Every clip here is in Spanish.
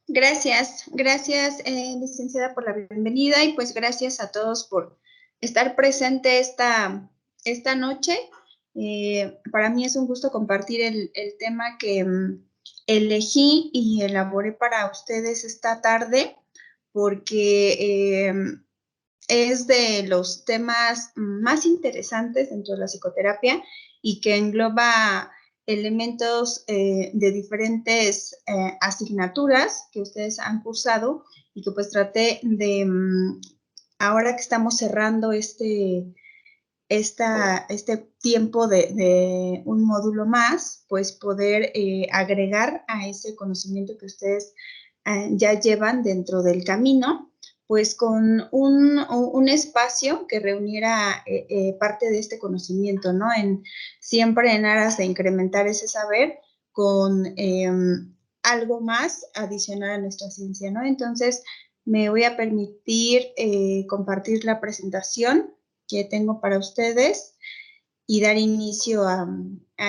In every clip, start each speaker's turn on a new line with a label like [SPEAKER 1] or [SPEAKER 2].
[SPEAKER 1] Gracias, licenciada, por la bienvenida y pues gracias a todos por estar presente esta noche. Para mí es un gusto compartir el tema que elegí y elaboré para ustedes esta tarde porque es de los temas más interesantes dentro de la psicoterapia y que engloba elementos de diferentes asignaturas que ustedes han cursado y que pues traté de, ahora que estamos cerrando este tiempo de un módulo más, pues poder agregar a ese conocimiento que ustedes ya llevan dentro del camino, pues con un espacio que reuniera parte de este conocimiento, ¿no? Siempre en aras de incrementar ese saber con algo más adicional a nuestra ciencia, ¿no? Entonces, me voy a permitir compartir la presentación que tengo para ustedes y dar inicio a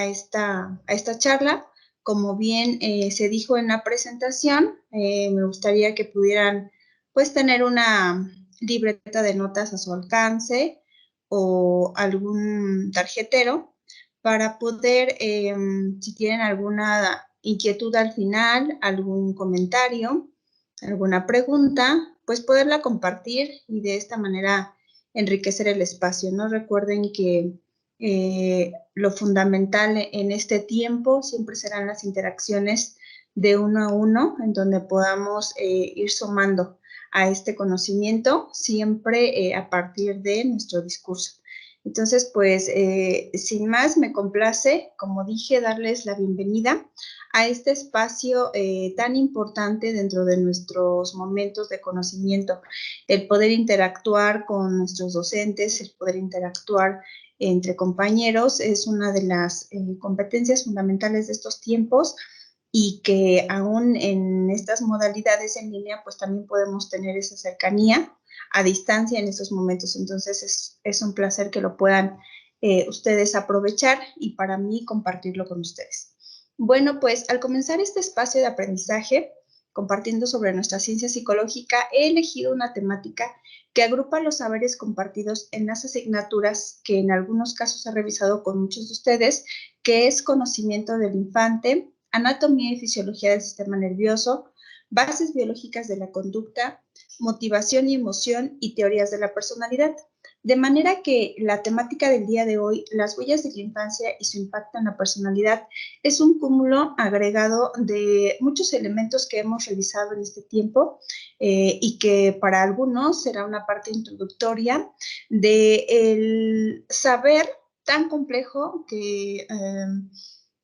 [SPEAKER 1] esta charla. Como bien se dijo en la presentación, me gustaría que pudieran pues tener una libreta de notas a su alcance o algún tarjetero para poder, si tienen alguna inquietud al final, algún comentario, alguna pregunta, pues poderla compartir y de esta manera enriquecer el espacio, ¿no? Recuerden que lo fundamental en este tiempo siempre serán las interacciones de uno a uno, en donde podamos ir sumando a este conocimiento, siempre a partir de nuestro discurso. Entonces, pues, sin más, me complace, como dije, darles la bienvenida a este espacio tan importante dentro de nuestros momentos de conocimiento, el poder interactuar con nuestros docentes, el poder interactuar entre compañeros es una de las competencias fundamentales de estos tiempos y que aún en estas modalidades en línea, pues también podemos tener esa cercanía a distancia en estos momentos. Entonces es un placer que lo puedan ustedes aprovechar y para mí compartirlo con ustedes. Bueno, pues al comenzar este espacio de aprendizaje, compartiendo sobre nuestra ciencia psicológica, he elegido una temática que agrupa los saberes compartidos en las asignaturas que en algunos casos he revisado con muchos de ustedes, que es conocimiento del infante, anatomía y fisiología del sistema nervioso, bases biológicas de la conducta, motivación y emoción y teorías de la personalidad. De manera que la temática del día de hoy, las huellas de la infancia y su impacto en la personalidad, es un cúmulo agregado de muchos elementos que hemos revisado en este tiempo y que para algunos será una parte introductoria del saber tan complejo que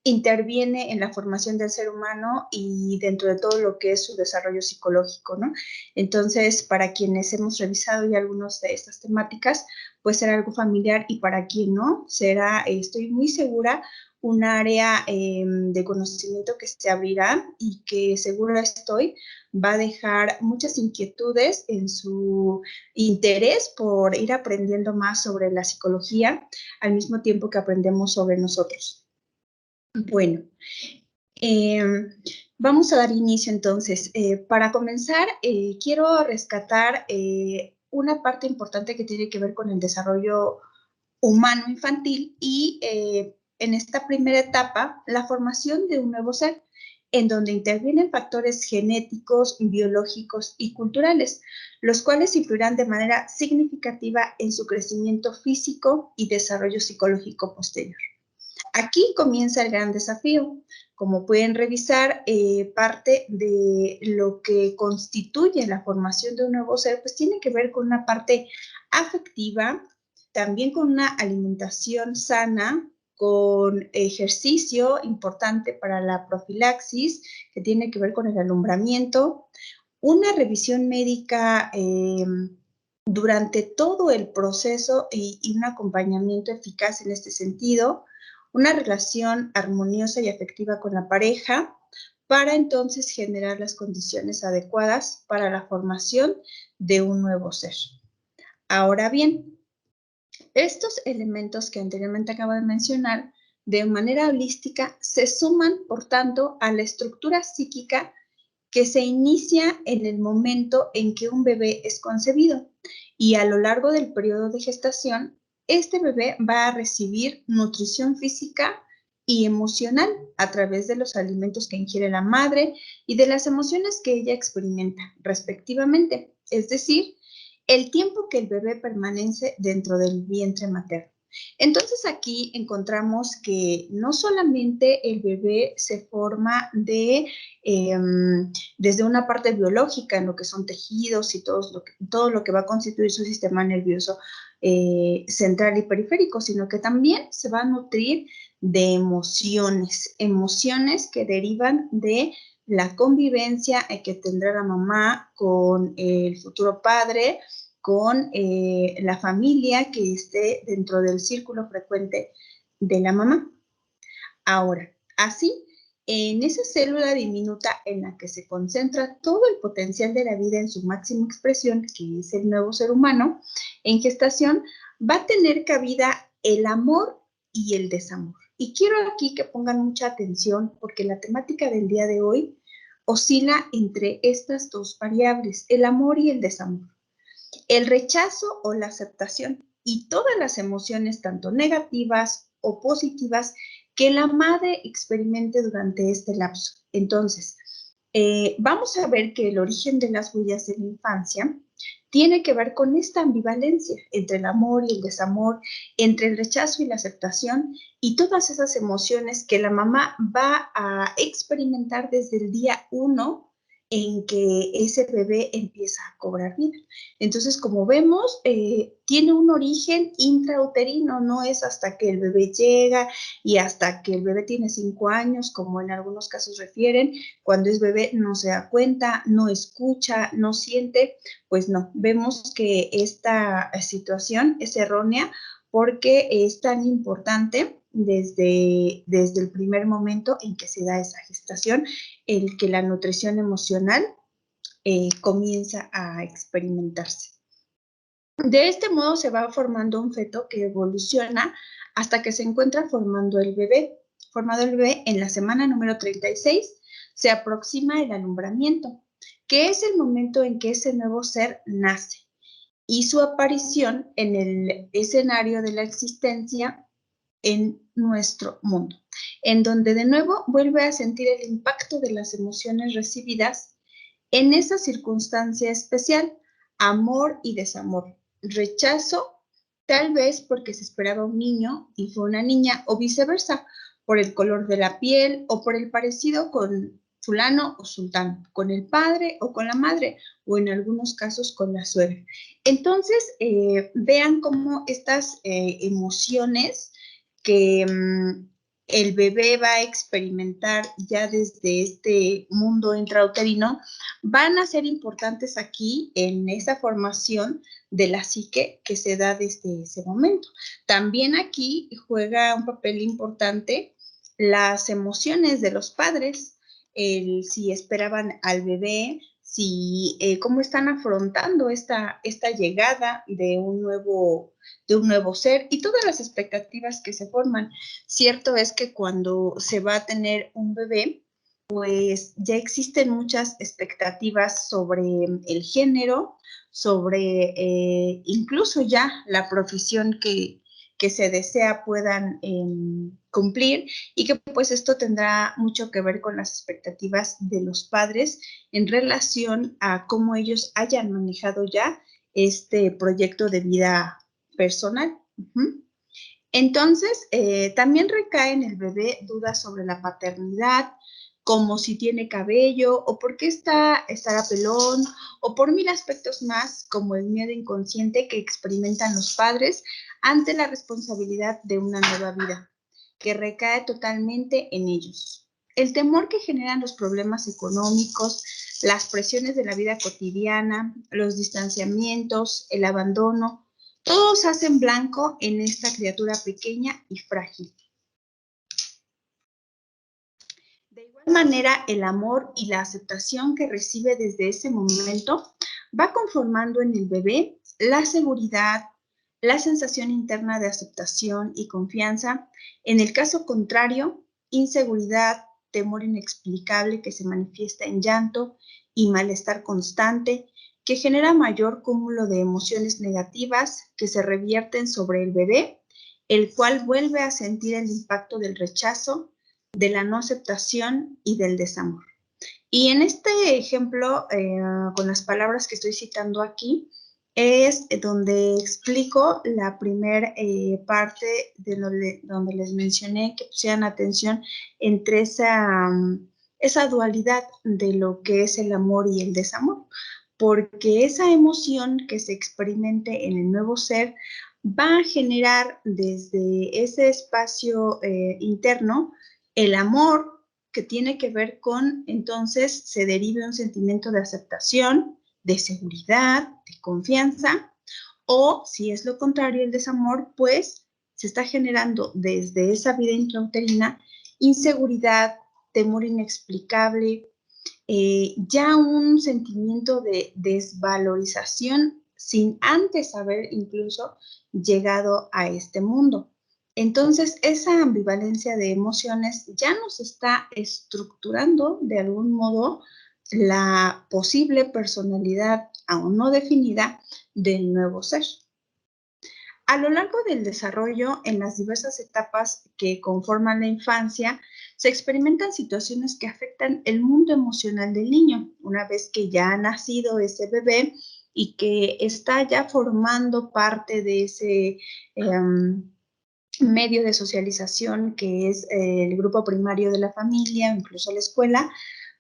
[SPEAKER 1] interviene en la formación del ser humano y dentro de todo lo que es su desarrollo psicológico, ¿no? Entonces, para quienes hemos revisado ya algunas de estas temáticas, pues será algo familiar y para quien no, será, estoy muy segura, un área de conocimiento que se abrirá y que seguro estoy va a dejar muchas inquietudes en su interés por ir aprendiendo más sobre la psicología al mismo tiempo que aprendemos sobre nosotros. Bueno, vamos a dar inicio entonces. Para comenzar, quiero rescatar una parte importante que tiene que ver con el desarrollo humano infantil y en esta primera etapa, la formación de un nuevo ser, en donde intervienen factores genéticos, biológicos y culturales, los cuales influirán de manera significativa en su crecimiento físico y desarrollo psicológico posterior. Aquí comienza el gran desafío. Como pueden revisar, parte de lo que constituye la formación de un nuevo ser, pues tiene que ver con una parte afectiva, también con una alimentación sana, con ejercicio importante para la profilaxis, que tiene que ver con el alumbramiento, una revisión médica durante todo el proceso y un acompañamiento eficaz en este sentido, una relación armoniosa y afectiva con la pareja, para entonces generar las condiciones adecuadas para la formación de un nuevo ser. Ahora bien, estos elementos que anteriormente acabo de mencionar, de manera holística, se suman, por tanto, a la estructura psíquica que se inicia en el momento en que un bebé es concebido y a lo largo del periodo de gestación, este bebé va a recibir nutrición física y emocional a través de los alimentos que ingiere la madre y de las emociones que ella experimenta respectivamente, es decir, el tiempo que el bebé permanece dentro del vientre materno. Entonces aquí encontramos que no solamente el bebé se forma desde una parte biológica, en lo que son tejidos y todo lo que va a constituir su sistema nervioso central y periférico, sino que también se va a nutrir de emociones que derivan de la convivencia que tendrá la mamá con el futuro padre, con la familia que esté dentro del círculo frecuente de la mamá. Ahora, así, en esa célula diminuta en la que se concentra todo el potencial de la vida en su máxima expresión, que es el nuevo ser humano, en gestación va a tener cabida el amor y el desamor. Y quiero aquí que pongan mucha atención porque la temática del día de hoy oscila entre estas dos variables, el amor y el desamor. El rechazo o la aceptación y todas las emociones, tanto negativas o positivas, que la madre experimente durante este lapso. Entonces, vamos a ver que el origen de las huellas de la infancia tiene que ver con esta ambivalencia entre el amor y el desamor, entre el rechazo y la aceptación y todas esas emociones que la mamá va a experimentar desde el día 1 en que ese bebé empieza a cobrar vida. Entonces, como vemos, tiene un origen intrauterino, no es hasta que el bebé llega y hasta que el bebé tiene 5 años, como en algunos casos refieren, cuando es bebé no se da cuenta, no escucha, no siente, pues no, vemos que esta situación es errónea porque es tan importante desde el primer momento en que se da esa gestación, el que la nutrición emocional comienza a experimentarse. De este modo se va formando un feto que evoluciona hasta que se encuentra formado el bebé. Formado el bebé en la semana número 36, se aproxima el alumbramiento, que es el momento en que ese nuevo ser nace y su aparición en el escenario de la existencia en nuestro mundo, en donde de nuevo vuelve a sentir el impacto de las emociones recibidas en esa circunstancia especial, amor y desamor, rechazo, tal vez porque se esperaba un niño y fue una niña, o viceversa, por el color de la piel o por el parecido con fulano o sultano, con el padre o con la madre, o en algunos casos con la suegra. Entonces, vean cómo estas emociones que el bebé va a experimentar ya desde este mundo intrauterino van a ser importantes aquí en esa formación de la psique que se da desde ese momento. También aquí juega un papel importante las emociones de los padres, si esperaban al bebé, si cómo están afrontando esta llegada de un nuevo ser y todas las expectativas que se forman. Cierto es que cuando se va a tener un bebé, pues ya existen muchas expectativas sobre el género, sobre incluso ya la profesión que se desea puedan cumplir y que pues esto tendrá mucho que ver con las expectativas de los padres en relación a cómo ellos hayan manejado ya este proyecto de vida personal. Entonces, también recae en el bebé dudas sobre la paternidad, como si tiene cabello, o por qué estará pelón, o por 1000 aspectos más, como el miedo inconsciente que experimentan los padres ante la responsabilidad de una nueva vida, que recae totalmente en ellos. El temor que generan los problemas económicos, las presiones de la vida cotidiana, los distanciamientos, el abandono, todos hacen blanco en esta criatura pequeña y frágil. De igual manera, el amor y la aceptación que recibe desde ese momento va conformando en el bebé la seguridad, la sensación interna de aceptación y confianza. En el caso contrario, inseguridad, temor inexplicable que se manifiesta en llanto y malestar constante, que genera mayor cúmulo de emociones negativas que se revierten sobre el bebé, el cual vuelve a sentir el impacto del rechazo, de la no aceptación y del desamor. Y en este ejemplo, con las palabras que estoy citando aquí, es donde explico la primera parte de donde les mencioné que pusieran atención entre esa dualidad de lo que es el amor y el desamor, porque esa emoción que se experimente en el nuevo ser va a generar desde ese espacio interno el amor, que tiene que ver con, entonces, se derive un sentimiento de aceptación, de seguridad, de confianza, o si es lo contrario, el desamor, pues se está generando desde esa vida intrauterina inseguridad, temor inexplicable, ya un sentimiento de desvalorización sin antes haber incluso llegado a este mundo. Entonces, esa ambivalencia de emociones ya nos está estructurando de algún modo la posible personalidad aún no definida del nuevo ser. A lo largo del desarrollo, en las diversas etapas que conforman la infancia, se experimentan situaciones que afectan el mundo emocional del niño. Una vez que ya ha nacido ese bebé y que está ya formando parte de ese medio de socialización que es el grupo primario de la familia, incluso la escuela,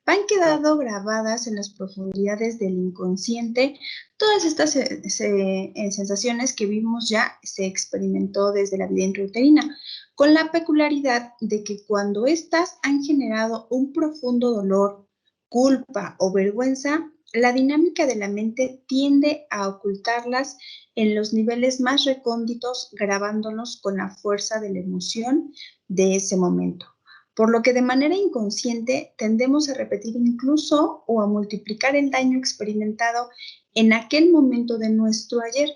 [SPEAKER 1] han quedado grabadas en las profundidades del inconsciente todas estas sensaciones que vimos ya se experimentó desde la vida intrauterina, con la peculiaridad de que cuando éstas han generado un profundo dolor, culpa o vergüenza, la dinámica de la mente tiende a ocultarlas en los niveles más recónditos, grabándonos con la fuerza de la emoción de ese momento. Por lo que de manera inconsciente tendemos a repetir incluso o a multiplicar el daño experimentado en aquel momento de nuestro ayer,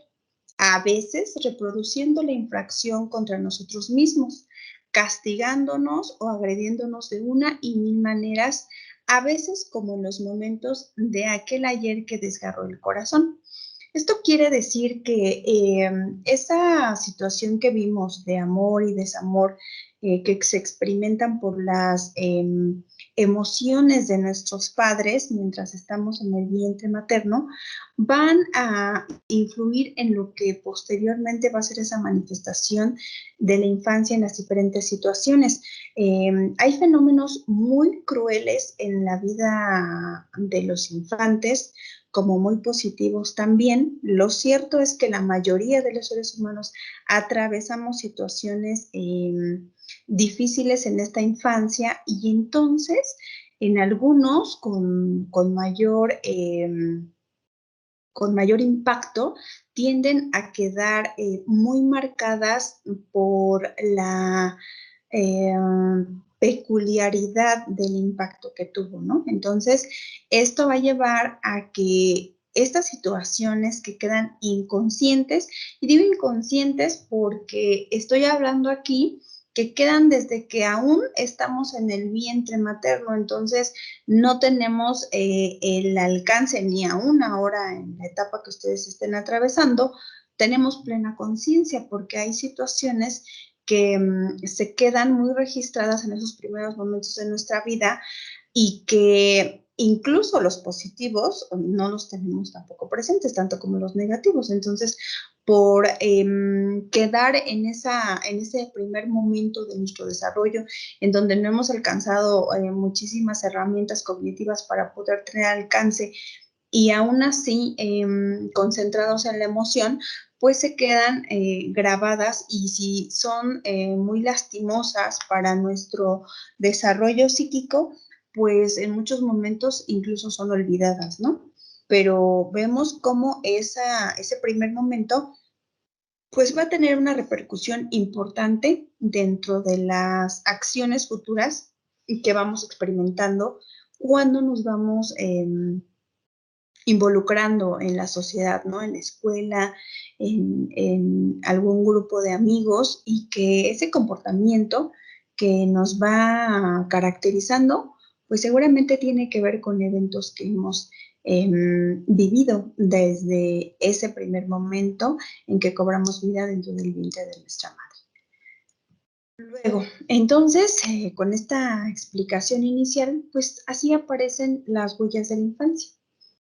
[SPEAKER 1] a veces reproduciendo la infracción contra nosotros mismos, castigándonos o agrediéndonos de una y mil maneras, a veces como en los momentos de aquel ayer que desgarró el corazón. Esto quiere decir que esa situación que vimos de amor y desamor que se experimentan por las emociones de nuestros padres mientras estamos en el vientre materno, van a influir en lo que posteriormente va a ser esa manifestación de la infancia en las diferentes situaciones. Hay fenómenos muy crueles en la vida de los infantes, como muy positivos también. Lo cierto es que la mayoría de los seres humanos atravesamos situaciones difíciles en esta infancia y entonces en algunos con mayor impacto tienden a quedar muy marcadas por la peculiaridad del impacto que tuvo, ¿no? Entonces, esto va a llevar a que estas situaciones que quedan inconscientes, y digo inconscientes porque estoy hablando aquí que quedan desde que aún estamos en el vientre materno, entonces no tenemos el alcance ni aún ahora en la etapa que ustedes estén atravesando, tenemos plena conciencia porque hay situaciones que se quedan muy registradas en esos primeros momentos de nuestra vida y que incluso los positivos no los tenemos tampoco presentes, tanto como los negativos. Entonces, por quedar en ese primer momento de nuestro desarrollo, en donde no hemos alcanzado muchísimas herramientas cognitivas para poder tener alcance y aún así concentrados en la emoción, pues se quedan grabadas y si son muy lastimosas para nuestro desarrollo psíquico, pues en muchos momentos incluso son olvidadas, ¿no? Pero vemos cómo ese primer momento pues va a tener una repercusión importante dentro de las acciones futuras que vamos experimentando cuando nos vamos involucrando en la sociedad, ¿no? En la escuela, en algún grupo de amigos y que ese comportamiento que nos va caracterizando, pues seguramente tiene que ver con eventos que hemos vivido desde ese primer momento en que cobramos vida dentro del vientre de nuestra madre. Luego, entonces, con esta explicación inicial, pues así aparecen las huellas de la infancia.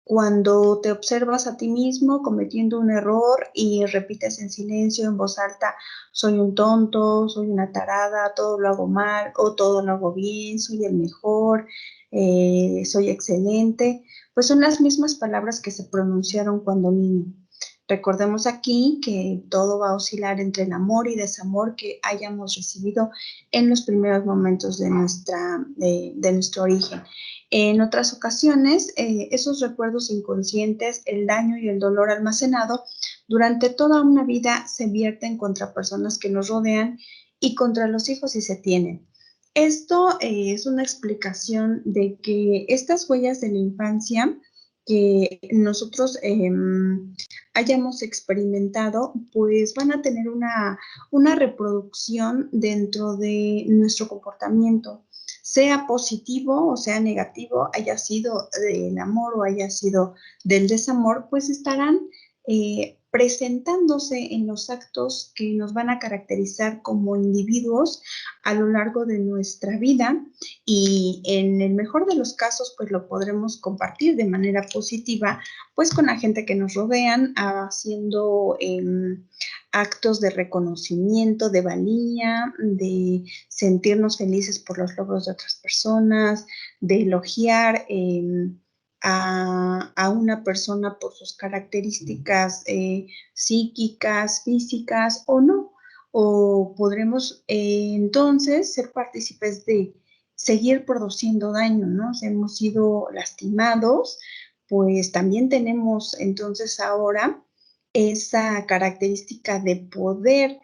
[SPEAKER 1] Cuando te observas a ti mismo cometiendo un error y repites en silencio, en voz alta, soy un tonto, soy una tarada, todo lo hago mal o todo lo hago bien, soy el mejor, soy excelente, pues son las mismas palabras que se pronunciaron cuando niño. Recordemos aquí que todo va a oscilar entre el amor y desamor que hayamos recibido en los primeros momentos de nuestro origen. En otras ocasiones, esos recuerdos inconscientes, el daño y el dolor almacenado durante toda una vida se vierten contra personas que nos rodean y contra los hijos si se tienen. Esto es una explicación de que estas huellas de la infancia que nosotros hayamos experimentado, pues van a tener una reproducción dentro de nuestro comportamiento, sea positivo o sea negativo, haya sido del amor o haya sido del desamor, pues estarán presentándose en los actos que nos van a caracterizar como individuos a lo largo de nuestra vida y en el mejor de los casos, pues lo podremos compartir de manera positiva, pues con la gente que nos rodean, haciendo actos de reconocimiento, de valía, de sentirnos felices por los logros de otras personas, de elogiar a una persona por sus características psíquicas, físicas o no. O podremos entonces ser partícipes de seguir produciendo daño, ¿no? Si hemos sido lastimados, pues también tenemos entonces ahora esa característica de poder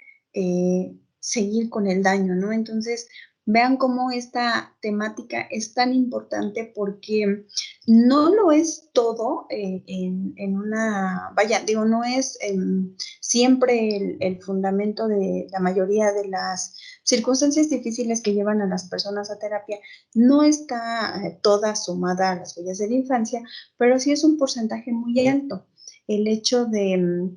[SPEAKER 1] seguir con el daño, ¿no? Entonces, vean cómo esta temática es tan importante porque no lo es todo en una, vaya, digo, no es siempre el fundamento de la mayoría de las circunstancias difíciles que llevan a las personas a terapia, no está toda sumada a las huellas de la infancia, pero sí es un porcentaje muy alto. El hecho de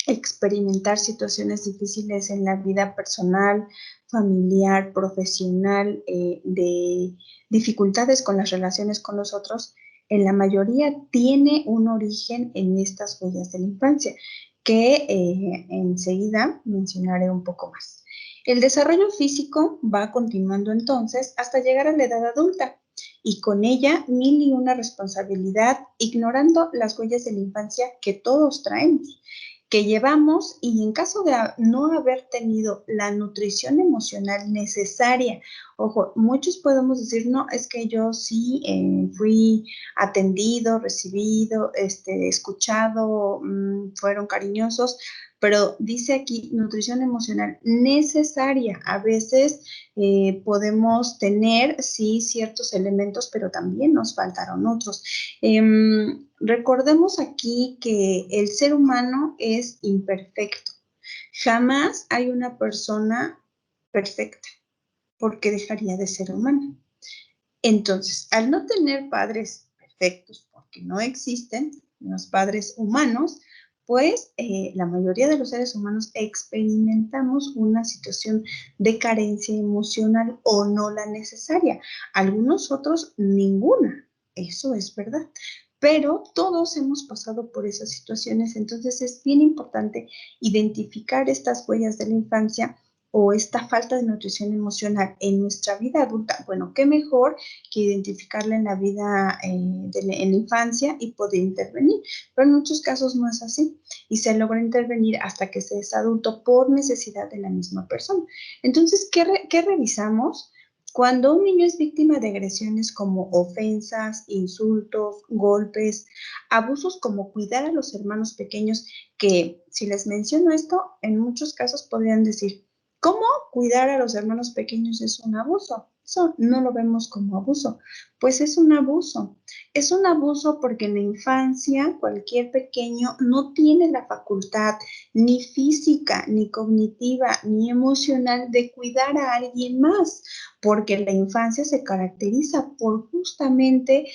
[SPEAKER 1] experimentar situaciones difíciles en la vida personal, familiar, profesional, de dificultades con las relaciones con los otros, en la mayoría tiene un origen en estas huellas de la infancia, que enseguida mencionaré un poco más. El desarrollo físico va continuando entonces hasta llegar a la edad adulta y con ella mil y una responsabilidad, ignorando las huellas de la infancia que todos traemos, que llevamos y en caso de no haber tenido la nutrición emocional necesaria, ojo, muchos podemos decir, no, es que yo sí fui atendido, recibido, escuchado, fueron cariñosos, pero dice aquí nutrición emocional necesaria. A veces podemos tener, sí, ciertos elementos, pero también nos faltaron otros. Recordemos aquí que el ser humano es imperfecto. Jamás hay una persona perfecta, porque dejaría de ser humana. Entonces, al no tener padres perfectos, porque no existen los padres humanos, pues la mayoría de los seres humanos experimentamos una situación de carencia emocional o no la necesaria. Algunos otros ninguna, eso es verdad. Pero todos hemos pasado por esas situaciones, entonces es bien importante identificar estas huellas de la infancia o esta falta de nutrición emocional en nuestra vida adulta. Bueno, qué mejor que identificarla en la vida, en la infancia y poder intervenir. Pero en muchos casos no es así y se logra intervenir hasta que se es adulto por necesidad de la misma persona. Entonces, ¿qué revisamos? Cuando un niño es víctima de agresiones como ofensas, insultos, golpes, abusos como cuidar a los hermanos pequeños, que si les menciono esto, en muchos casos podrían decir, ¿cómo cuidar a los hermanos pequeños es un abuso? eso no lo vemos como abuso, pues es un abuso. Es un abuso porque en la infancia cualquier pequeño no tiene la facultad ni física, ni cognitiva, ni emocional de cuidar a alguien más, porque la infancia se caracteriza por justamente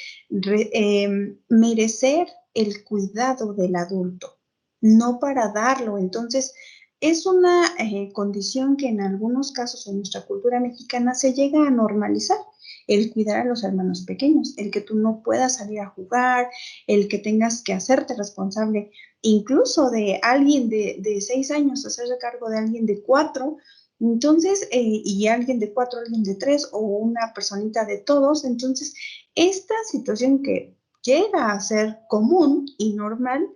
[SPEAKER 1] merecer el cuidado del adulto, no para darlo. Entonces, es una condición que en algunos casos en nuestra cultura mexicana se llega a normalizar, el cuidar a los hermanos pequeños, el que tú no puedas salir a jugar, el que tengas que hacerte responsable incluso de alguien de 6 años, hacerse cargo de alguien de 4, entonces, y alguien de 4, alguien de 3 o una personita de todos. Entonces, esta situación que llega a ser común y normal,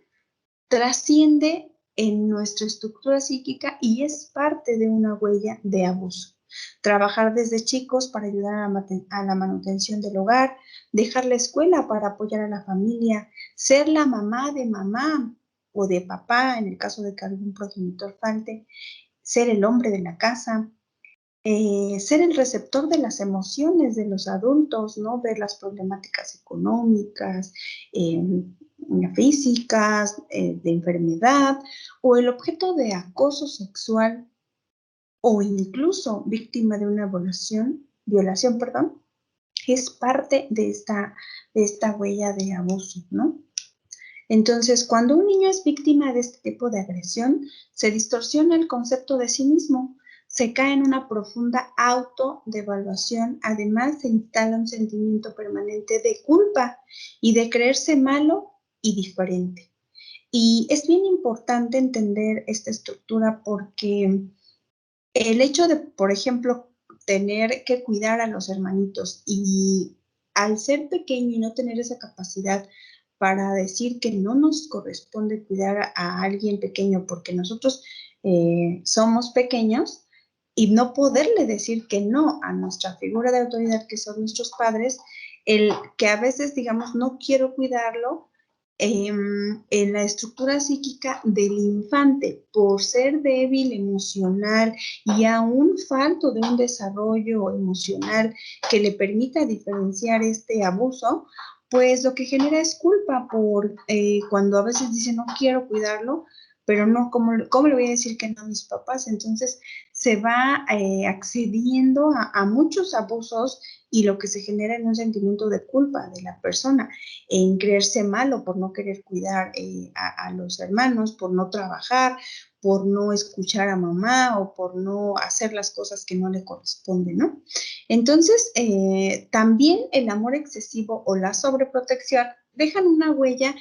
[SPEAKER 1] trasciende en nuestra estructura psíquica y es parte de una huella de abuso. Trabajar desde chicos para ayudar a la manutención del hogar, dejar la escuela para apoyar a la familia, ser la mamá de mamá o de papá en el caso de que algún progenitor falte, ser el hombre de la casa, ser el receptor de las emociones de los adultos, ¿no? Ver las problemáticas económicas, físicas, de enfermedad, o el objeto de acoso sexual, o incluso víctima de una violación, perdón, es parte de esta huella de abuso, ¿no? Entonces, cuando un niño es víctima de este tipo de agresión, se distorsiona el concepto de sí mismo, se cae en una profunda autodevaluación, además se instala un sentimiento permanente de culpa y de creerse malo y diferente. Y es bien importante entender esta estructura porque el hecho de, por ejemplo, tener que cuidar a los hermanitos y al ser pequeño y no tener esa capacidad para decir que no nos corresponde cuidar a alguien pequeño porque nosotros somos pequeños y no poderle decir que no a nuestra figura de autoridad que son nuestros padres, el que a veces digamos no quiero cuidarlo, en la estructura psíquica del infante, por ser débil emocional y aún falto de un desarrollo emocional que le permita diferenciar este abuso, pues lo que genera es culpa por cuando a veces dice no quiero cuidarlo, pero no, ¿cómo le voy a decir que no a mis papás? Entonces se va accediendo a muchos abusos y lo que se genera es un sentimiento de culpa de la persona, en creerse malo por no querer cuidar a los hermanos, por no trabajar, por no escuchar a mamá o por no hacer las cosas que no le corresponden, ¿no? Entonces, también el amor excesivo o la sobreprotección dejan una huella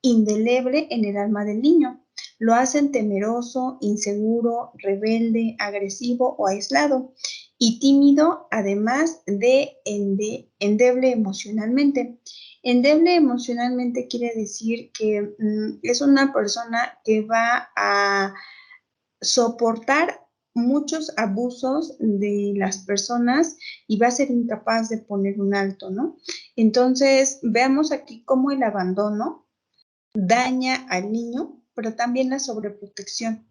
[SPEAKER 1] indeleble en el alma del niño. Lo hacen temeroso, inseguro, rebelde, agresivo o aislado y tímido, además de endeble emocionalmente. Endeble emocionalmente quiere decir que es una persona que va a soportar muchos abusos de las personas y va a ser incapaz de poner un alto, ¿no? Entonces, veamos aquí cómo el abandono daña al niño, pero también la sobreprotección.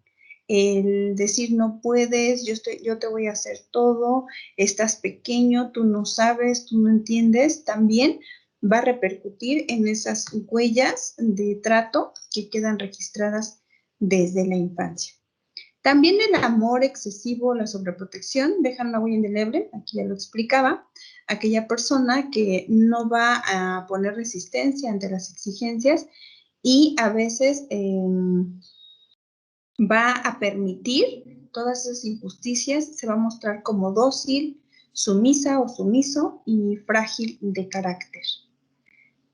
[SPEAKER 1] El decir no puedes, yo te voy a hacer todo, estás pequeño, tú no sabes, tú no entiendes, también va a repercutir en esas huellas de trato que quedan registradas desde la infancia. También el amor excesivo, la sobreprotección, dejan una huella indeleble, aquí ya lo explicaba, aquella persona que no va a poner resistencia ante las exigencias y a veces va a permitir todas esas injusticias, se va a mostrar como dócil, sumisa o sumiso y frágil de carácter.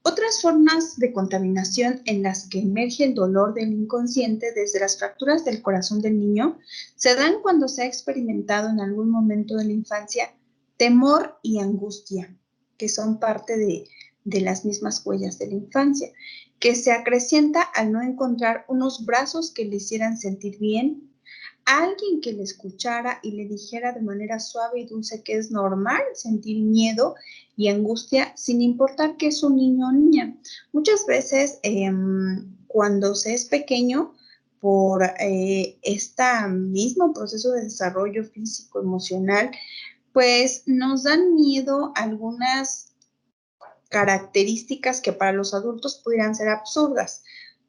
[SPEAKER 1] Otras formas de contaminación en las que emerge el dolor del inconsciente desde las fracturas del corazón del niño se dan cuando se ha experimentado en algún momento de la infancia temor y angustia, que son parte de las mismas huellas de la infancia, que se acrecienta al no encontrar unos brazos que le hicieran sentir bien, alguien que le escuchara y le dijera de manera suave y dulce que es normal sentir miedo y angustia sin importar que es un niño o niña. Muchas veces cuando se es pequeño, por este mismo proceso de desarrollo físico, emocional, Pues nos dan miedo algunas características que para los adultos pudieran ser absurdas,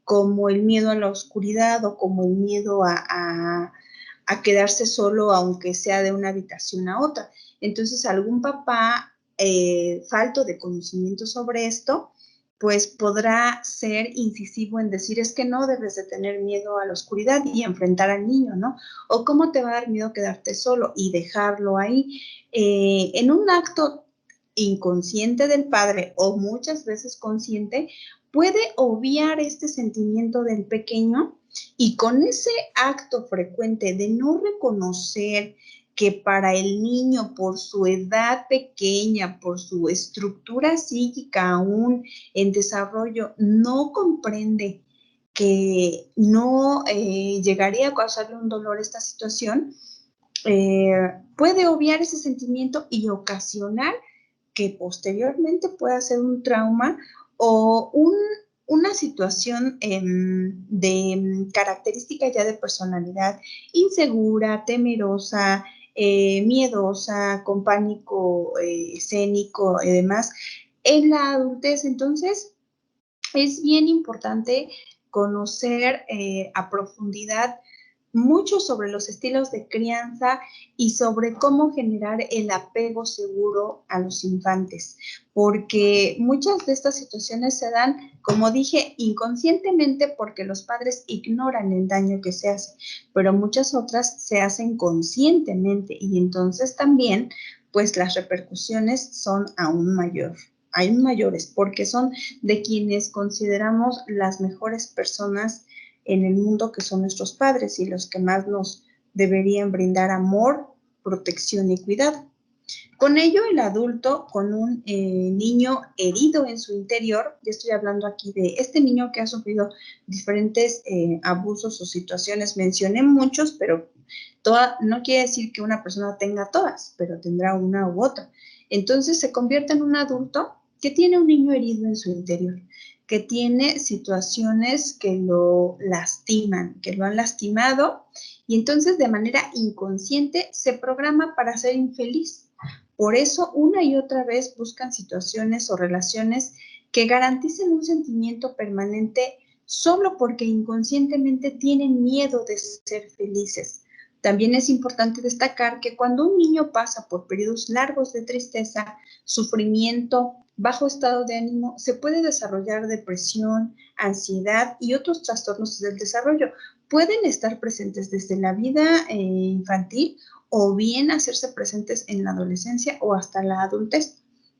[SPEAKER 1] como el miedo a la oscuridad o como el miedo a quedarse solo aunque sea de una habitación a otra. Entonces algún papá falto de conocimiento sobre esto, pues podrá ser incisivo en decir es que no debes de tener miedo a la oscuridad y enfrentar al niño, ¿no? O cómo te va a dar miedo quedarte solo y dejarlo ahí. En un acto inconsciente del padre o muchas veces consciente, puede obviar este sentimiento del pequeño y con ese acto frecuente de no reconocer que para el niño, por su edad pequeña, por su estructura psíquica aún en desarrollo, no comprende que no llegaría a causarle un dolor esta situación, puede obviar ese sentimiento y ocasionar que posteriormente pueda ser un trauma o una situación de característica ya de personalidad insegura, temerosa, miedosa, con pánico escénico y demás en la adultez. Entonces, es bien importante conocer a profundidad mucho sobre los estilos de crianza y sobre cómo generar el apego seguro a los infantes, porque muchas de estas situaciones se dan, como dije, inconscientemente porque los padres ignoran el daño que se hace, pero muchas otras se hacen conscientemente y entonces también, pues las repercusiones son aún mayores, porque son de quienes consideramos las mejores personas en el mundo, que son nuestros padres y los que más nos deberían brindar amor, protección y cuidado. Con ello, el adulto con un niño herido en su interior, ya estoy hablando aquí de este niño que ha sufrido diferentes abusos o situaciones, mencioné muchos, pero no quiere decir que una persona tenga todas, pero tendrá una u otra. Entonces se convierte en un adulto que tiene un niño herido en su interior, que tiene situaciones que lo lastiman, que lo han lastimado, y entonces de manera inconsciente se programa para ser infeliz. Por eso una y otra vez buscan situaciones o relaciones que garanticen un sentimiento permanente solo porque inconscientemente tienen miedo de ser felices. También es importante destacar que cuando un niño pasa por periodos largos de tristeza, sufrimiento, bajo estado de ánimo, se puede desarrollar depresión, ansiedad y otros trastornos del desarrollo. Pueden estar presentes desde la vida infantil o bien hacerse presentes en la adolescencia o hasta la adultez.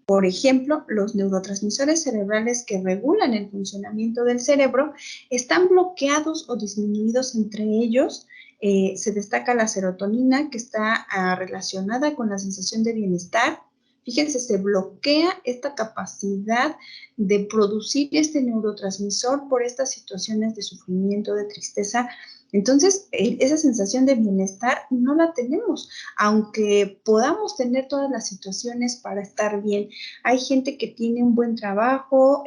[SPEAKER 1] Por ejemplo, los neurotransmisores cerebrales que regulan el funcionamiento del cerebro están bloqueados o disminuidos. Entre ellos se destaca la serotonina, que está relacionada con la sensación de bienestar. Fíjense, se bloquea esta capacidad de producir este neurotransmisor por estas situaciones de sufrimiento, de tristeza. Entonces, esa sensación de bienestar no la tenemos, aunque podamos tener todas las situaciones para estar bien. Hay gente que tiene un buen trabajo,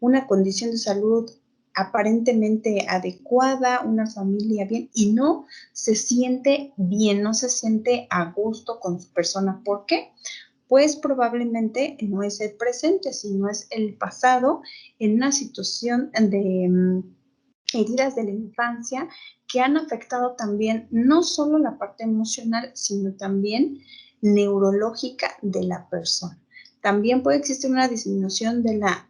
[SPEAKER 1] una condición de salud aparentemente adecuada, una familia bien, y no se siente bien, no se siente a gusto con su persona. ¿Por qué? Pues probablemente no es el presente, sino es el pasado en una situación de heridas de la infancia que han afectado también no solo la parte emocional, sino también neurológica de la persona. También puede existir una disminución de la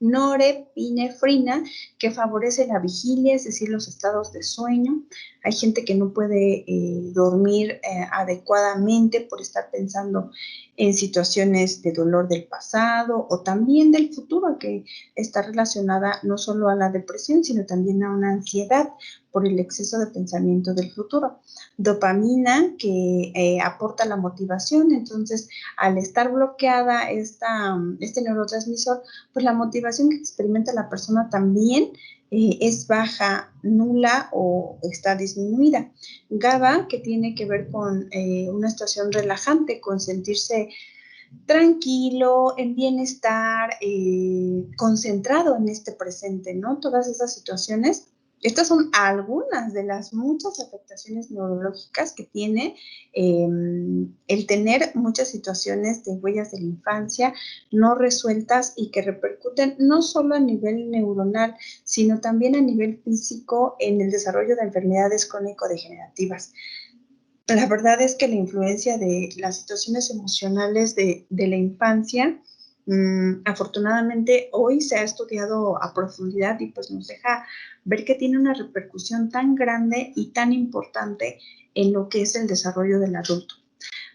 [SPEAKER 1] norepinefrina que favorece la vigilia, es decir, los estados de sueño. Hay gente que no puede dormir adecuadamente por estar pensando en situaciones de dolor del pasado o también del futuro, que está relacionada no solo a la depresión, sino también a una ansiedad por el exceso de pensamiento del futuro. Dopamina, que aporta la motivación. Entonces, al estar bloqueada este neurotransmisor, pues la motivación que experimenta la persona también es baja, nula o está disminuida. GABA, que tiene que ver con una situación relajante, con sentirse tranquilo, en bienestar, concentrado en este presente, ¿no? Todas esas situaciones Estas son algunas de las muchas afectaciones neurológicas que tiene el tener muchas situaciones de huellas de la infancia no resueltas y que repercuten no solo a nivel neuronal, sino también a nivel físico en el desarrollo de enfermedades crónico-degenerativas. La verdad es que la influencia de las situaciones emocionales de la infancia, afortunadamente hoy se ha estudiado a profundidad y pues nos deja ver que tiene una repercusión tan grande y tan importante en lo que es el desarrollo del adulto.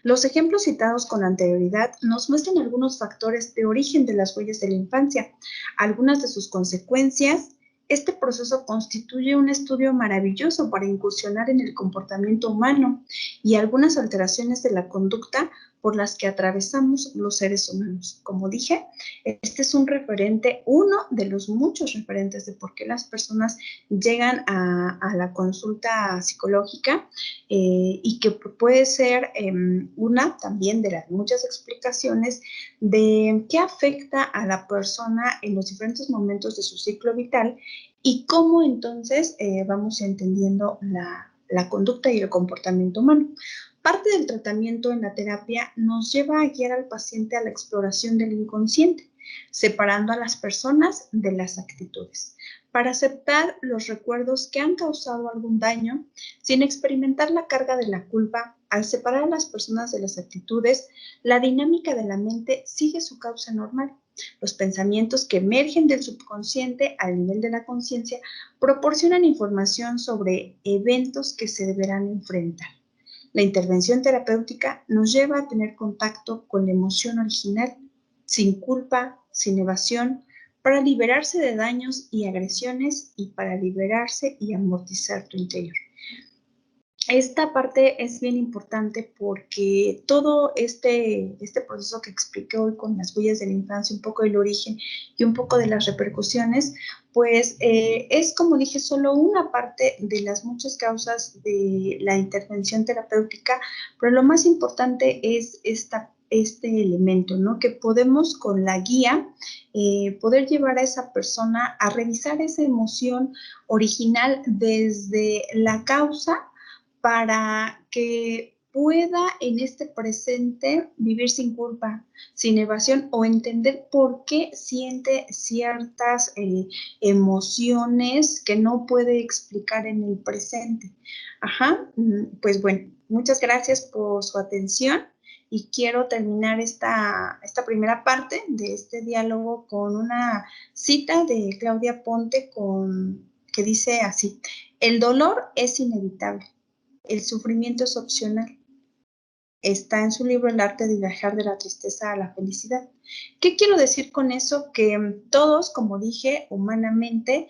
[SPEAKER 1] Los ejemplos citados con anterioridad nos muestran algunos factores de origen de las huellas de la infancia, algunas de sus consecuencias. Este proceso constituye un estudio maravilloso para incursionar en el comportamiento humano y algunas alteraciones de la conducta por las que atravesamos los seres humanos. Como dije, este es un referente, uno de los muchos referentes de por qué las personas llegan a la consulta psicológica y que puede ser una también de las muchas explicaciones de qué afecta a la persona en los diferentes momentos de su ciclo vital y cómo entonces vamos entendiendo la conducta y el comportamiento humano. Parte del tratamiento en la terapia nos lleva a guiar al paciente a la exploración del inconsciente, separando a las personas de las actitudes, para aceptar los recuerdos que han causado algún daño sin experimentar la carga de la culpa. Al separar a las personas de las actitudes, la dinámica de la mente sigue su causa normal. Los pensamientos que emergen del subconsciente al nivel de la conciencia proporcionan información sobre eventos que se deberán enfrentar. La intervención terapéutica nos lleva a tener contacto con la emoción original, sin culpa, sin evasión, para liberarse de daños y agresiones y para liberarse y amortizar tu interior. Esta parte es bien importante porque todo este proceso que expliqué hoy con las huellas de la infancia, un poco del origen y un poco de las repercusiones, pues es, como dije, solo una parte de las muchas causas de la intervención terapéutica, pero lo más importante es este elemento, ¿no? Que podemos con la guía poder llevar a esa persona a revisar esa emoción original desde la causa para que pueda en este presente vivir sin culpa, sin evasión o entender por qué siente ciertas emociones que no puede explicar en el presente. Pues bueno, muchas gracias por su atención y quiero terminar esta primera parte de este diálogo con una cita de Claudia Ponte que dice así: el dolor es inevitable. El sufrimiento es opcional. Está en su libro El arte de viajar de la tristeza a la felicidad. ¿Qué quiero decir con eso? Que todos, como dije, humanamente,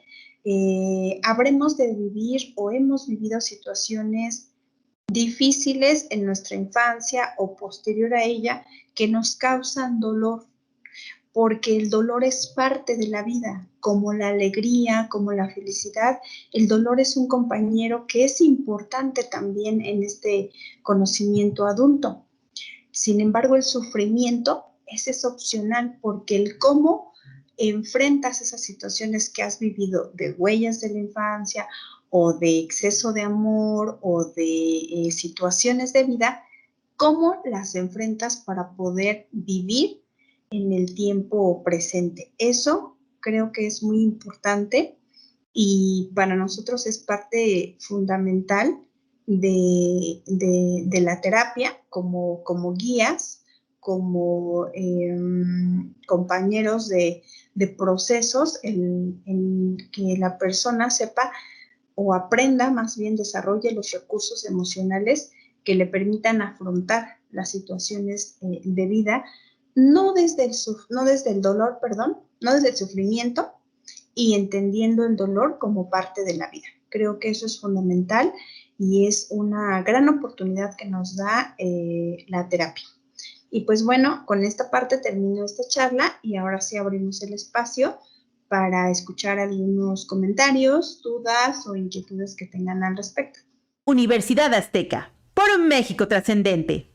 [SPEAKER 1] habremos de vivir o hemos vivido situaciones difíciles en nuestra infancia o posterior a ella que nos causan dolor, porque el dolor es parte de la vida, como la alegría, como la felicidad. El dolor es un compañero que es importante también en este conocimiento adulto. Sin embargo, el sufrimiento es opcional porque el cómo enfrentas esas situaciones que has vivido de huellas de la infancia o de exceso de amor o de situaciones de vida, cómo las enfrentas para poder vivir en el tiempo presente. Eso creo que es muy importante y para nosotros es parte fundamental de la terapia como guías, como compañeros de procesos, en que la persona sepa o aprenda, más bien desarrolle los recursos emocionales que le permitan afrontar las situaciones de vida, no desde el dolor, no desde el sufrimiento, y entendiendo el dolor como parte de la vida. Creo que eso es fundamental y es una gran oportunidad que nos da la terapia. Y pues bueno, con esta parte termino esta charla y ahora sí abrimos el espacio para escuchar algunos comentarios, dudas o inquietudes que tengan al respecto.
[SPEAKER 2] Universidad Azteca, por un México trascendente.